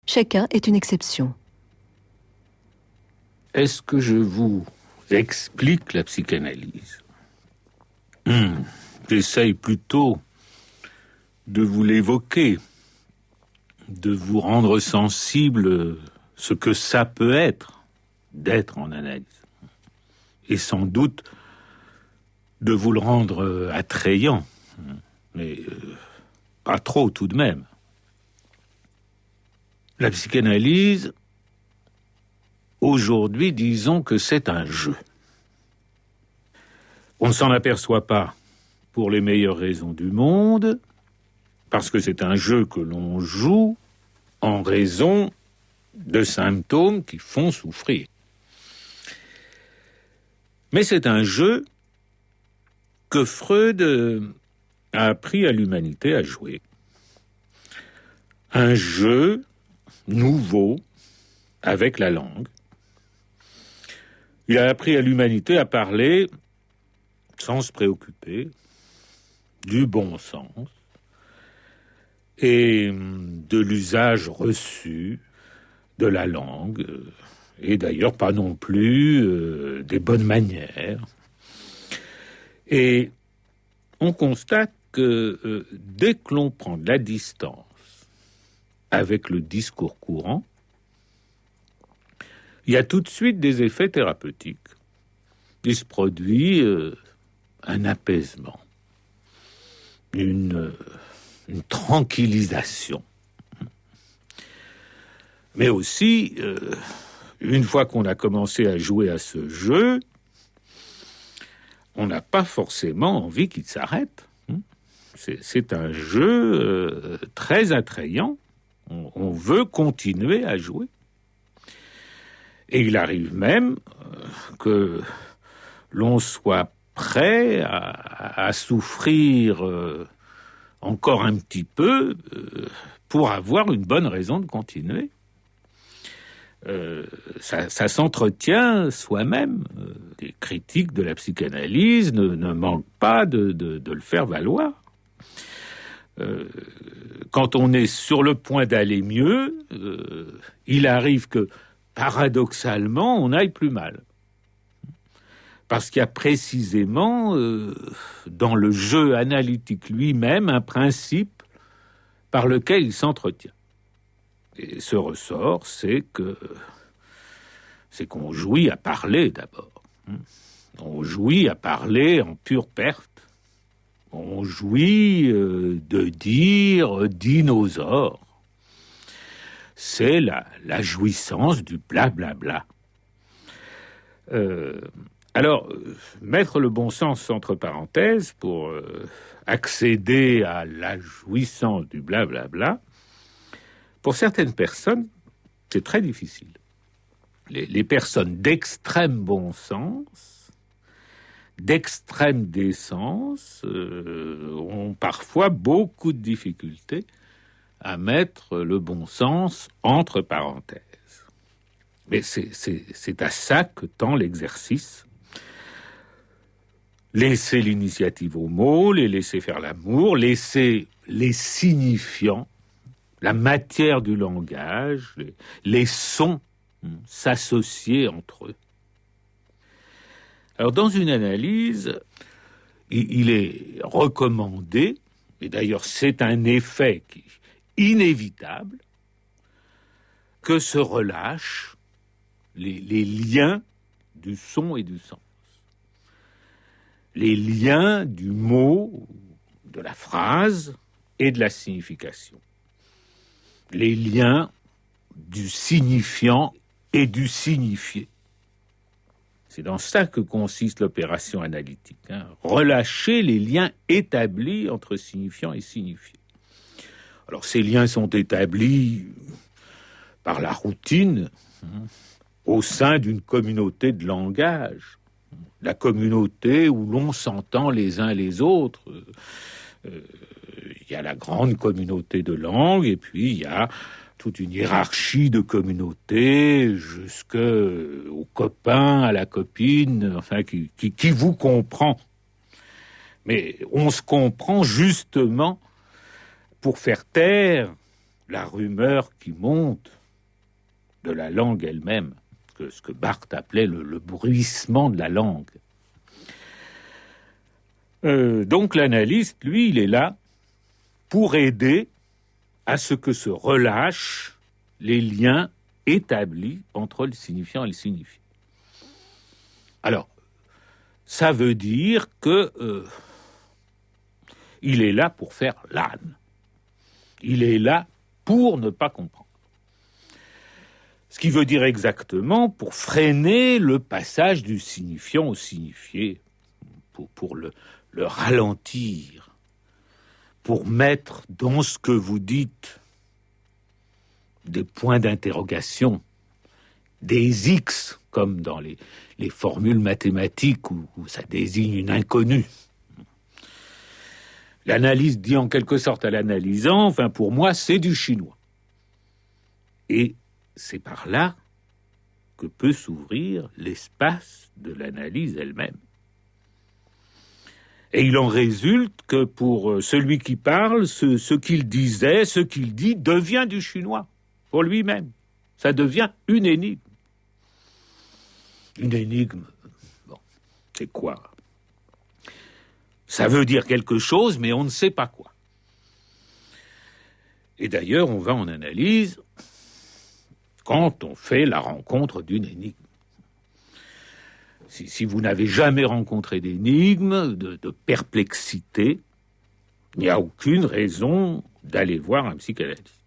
Chacun est une exception. Est-ce que je vous explique la psychanalyse? J'essaye plutôt de vous l'évoquer, de vous rendre sensible ce que ça peut être d'être en analyse. Et sans doute de vous le rendre attrayant, mais pas trop tout de même. La psychanalyse, aujourd'hui, disons que c'est un jeu. On ne s'en aperçoit pas pour les meilleures raisons du monde, parce que c'est un jeu que l'on joue en raison de symptômes qui font souffrir. Mais c'est un jeu que Freud a appris à l'humanité à jouer. Un jeu nouveau avec la langue. Il a appris à l'humanité à parler sans se préoccuper du bon sens et de l'usage reçu de la langue, et d'ailleurs pas non plus des bonnes manières. Et on constate que dès que l'on prend de la distance avec le discours courant, il y a tout de suite des effets thérapeutiques. Il se produit un apaisement, une tranquillisation. Mais aussi, une fois qu'on a commencé à jouer à ce jeu, on n'a pas forcément envie qu'il s'arrête. C'est un jeu très attrayant. On veut continuer à jouer. Et il arrive même que l'on soit prêt à souffrir encore un petit peu pour avoir une bonne raison de continuer. Ça s'entretient soi-même. Les critiques de la psychanalyse ne manquent pas de le faire valoir. Quand on est sur le point d'aller mieux, il arrive que, paradoxalement, on aille plus mal. Parce qu'il y a précisément, dans le jeu analytique lui-même, un principe par lequel il s'entretient. Et ce ressort, c'est qu'on jouit à parler d'abord. On jouit à parler en pure perte. On jouit de dire dinosaure. C'est la jouissance du blablabla. Alors, mettre le bon sens entre parenthèses pour accéder à la jouissance du blablabla, pour certaines personnes, c'est très difficile. Les personnes d'extrême bon sens, d'extrême décence, ont parfois beaucoup de difficultés à mettre le bon sens entre parenthèses. Mais c'est à ça que tend l'exercice. Laisser l'initiative aux mots, les laisser faire l'amour, laisser les signifiants, la matière du langage, les sons s'associer entre eux. Alors, dans une analyse, il est recommandé, et d'ailleurs c'est un effet inévitable, que se relâchent les liens du son et du sens. Les liens du mot, de la phrase et de la signification. Les liens du signifiant et du signifié. C'est dans ça que consiste l'opération analytique. Relâcher les liens établis entre signifiant et signifié. Alors ces liens sont établis par la routine au sein d'une communauté de langage. La communauté où l'on s'entend les uns les autres. Il y a la grande communauté de langue et puis il y a toute une hiérarchie de communautés jusqu'aux copains, à la copine, enfin qui vous comprend. Mais on se comprend justement pour faire taire la rumeur qui monte de la langue elle-même, ce que Barthes appelait le bruissement de la langue. Donc l'analyste, lui, il est là pour aider à ce que se relâchent les liens établis entre le signifiant et le signifié. Alors, ça veut dire que il est là pour faire l'âne. Il est là pour ne pas comprendre. Ce qui veut dire exactement pour freiner le passage du signifiant au signifié, pour le ralentir, pour mettre dans ce que vous dites des points d'interrogation, des X, comme dans les formules mathématiques où ça désigne une inconnue. L'analyse dit en quelque sorte à l'analysant, enfin pour moi c'est du chinois. Et c'est par là que peut s'ouvrir l'espace de l'analyse elle-même. Et il en résulte que pour celui qui parle, ce qu'il disait, ce qu'il dit devient du chinois, pour lui-même. Ça devient une énigme. Une énigme, bon, c'est quoi? Ça veut dire quelque chose, mais on ne sait pas quoi. Et d'ailleurs, on va en analyse quand on fait la rencontre d'une énigme. Si vous n'avez jamais rencontré d'énigme, de perplexité, il n'y a aucune raison d'aller voir un psychanalyste.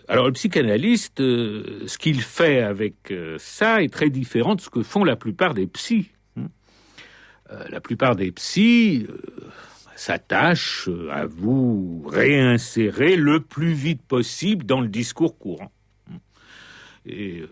Alors le psychanalyste, ce qu'il fait avec ça est très différent de ce que font la plupart des psys. La plupart des psys s'attachent à vous réinsérer le plus vite possible dans le discours courant. Et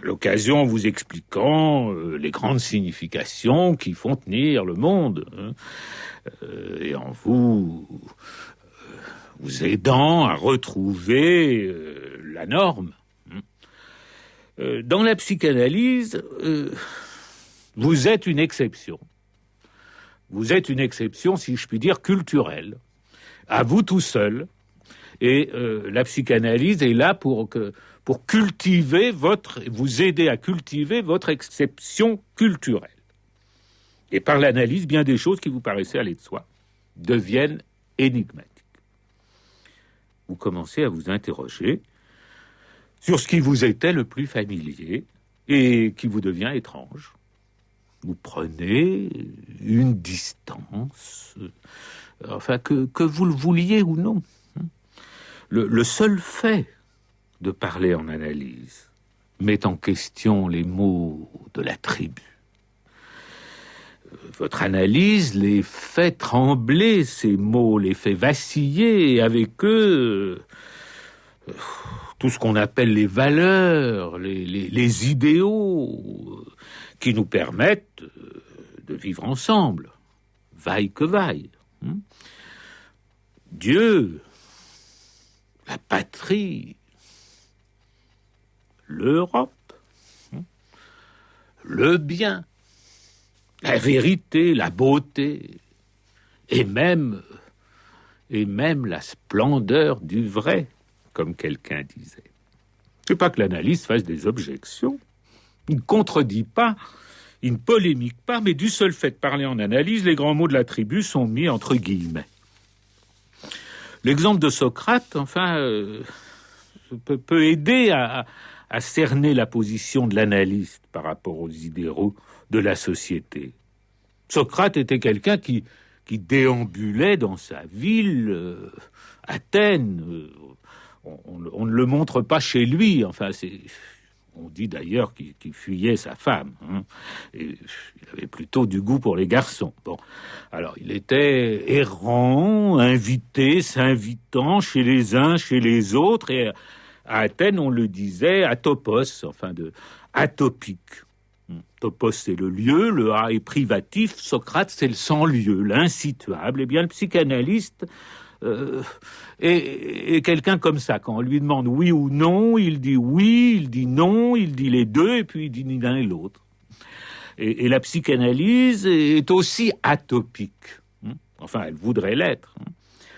l'occasion en vous expliquant les grandes significations qui font tenir le monde, et en vous aidant à retrouver la norme. Dans la psychanalyse, vous êtes une exception. Vous êtes une exception, si je puis dire, culturelle, à vous tout seul. Et la psychanalyse est là pour cultiver vous aider à cultiver votre exception culturelle. Et par l'analyse, bien des choses qui vous paraissaient aller de soi deviennent énigmatiques. Vous commencez à vous interroger sur ce qui vous était le plus familier et qui vous devient étrange. Vous prenez une distance, enfin que vous le vouliez ou non. Le seul fait de parler en analyse met en question les mots de la tribu. Votre analyse les fait trembler, ces mots, les fait vaciller, et avec eux, tout ce qu'on appelle les valeurs, les idéaux qui nous permettent de vivre ensemble, vaille que vaille. Dieu, la patrie, l'Europe, le bien, la vérité, la beauté, et même la splendeur du vrai, comme quelqu'un disait. C'est pas que l'analyse fasse des objections. Il ne contredit pas, il ne polémique pas, mais du seul fait de parler en analyse, les grands mots de la tribu sont mis entre guillemets. L'exemple de Socrate, peut aider à cerner la position de l'analyste par rapport aux idéaux de la société. Socrate était quelqu'un qui déambulait dans sa ville, Athènes. On ne le montre pas chez lui. On dit d'ailleurs qu'il fuyait sa femme. Et il avait plutôt du goût pour les garçons. Bon, alors il était errant, invité, s'invitant chez les uns, chez les autres. Et à Athènes, on le disait atopos, atopique. Topos, c'est le lieu, le A est privatif, Socrate, c'est le sans-lieu, l'insituable. Eh bien, le psychanalyste est quelqu'un comme ça. Quand on lui demande oui ou non, il dit oui, il dit non, il dit les deux, et puis il dit ni l'un ni l'autre. Et la psychanalyse est aussi atopique. Enfin, elle voudrait l'être.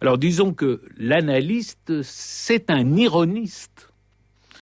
Alors disons que l'analyste, c'est un ironiste.